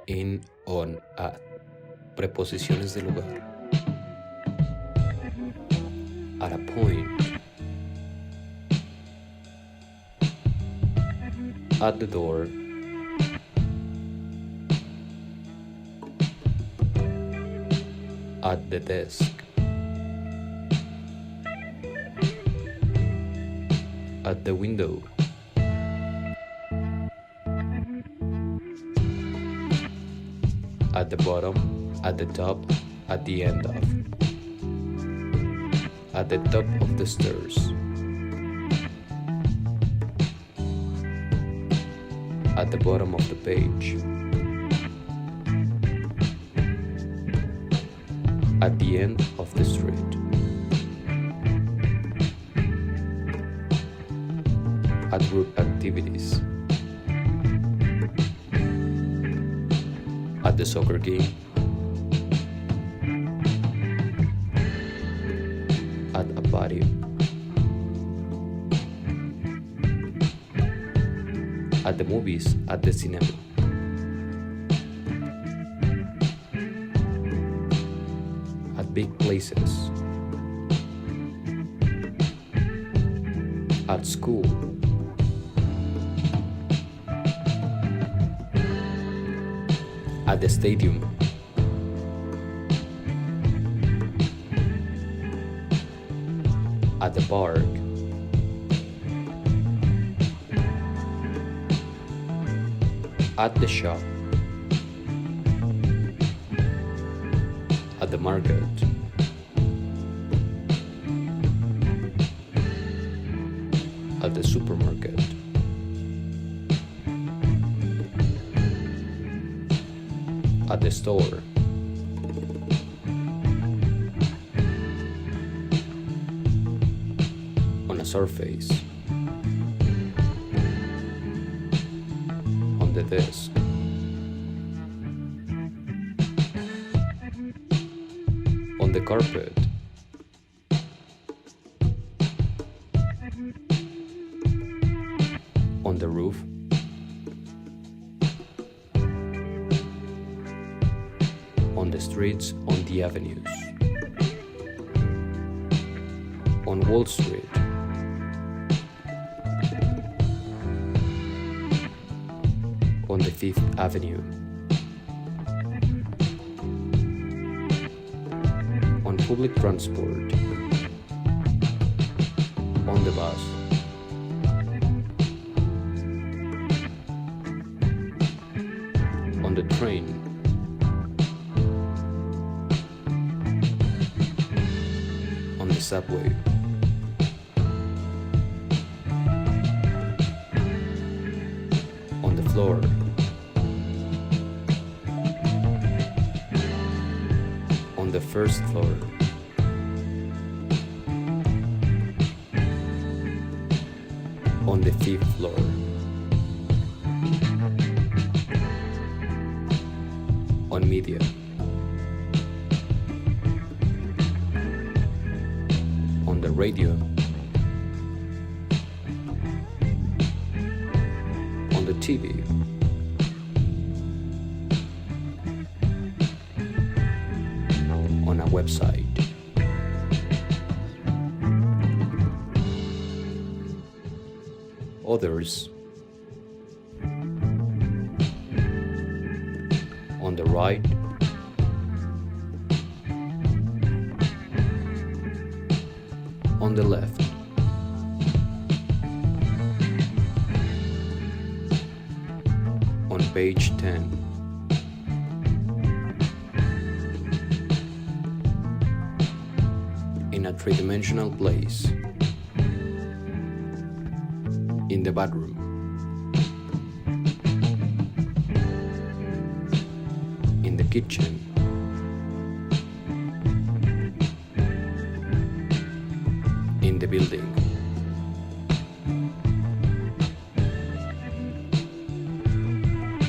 in, on, at. Preposiciones de lugar. At a point. At the door. At the desk. At the window. At the bottom, at the top, at the end of. At the top of the stairs. At the bottom of the page. At the end of the street. At group activities. At the soccer game. At a party. At the movies, at the cinema. At big places. At school. At the stadium. At the park. At the shop. At the market. At the supermarket. At the store. On a surface. On the desk. On the carpet. On the roof. On the streets, on the avenues. On Wall Street. On the Fifth Avenue. On public transport. On the bus. On the train. On the subway. On the floor. On the first floor. On the fifth floor. On media. On the radio. On the TV. On a website. Others. On the right. On the left. On page 10. In a three-dimensional place. In the bedroom. In the kitchen. In the building.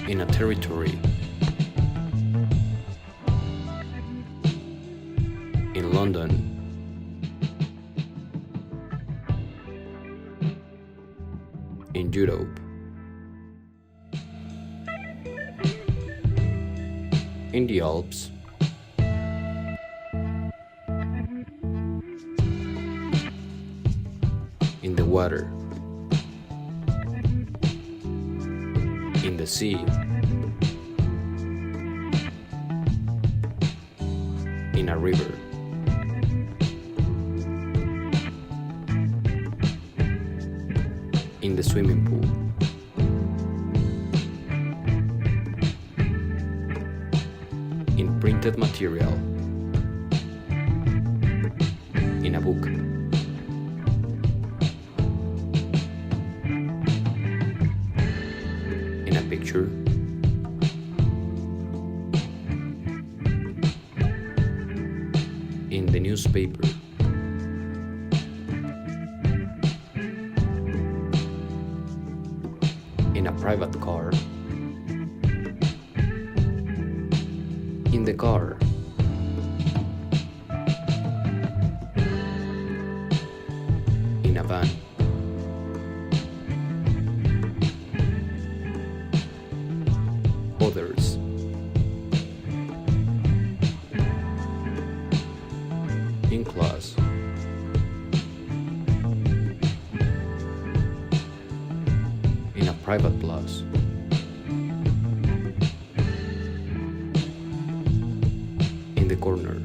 In a territory. In London. In Europe. in the Alps, in the water, in the sea, in a river, in the swimming pool, in printed material, in a book, in a picture, in the newspaper, in a private car, in the car, in a van, others, in class, in a private class, in the corner,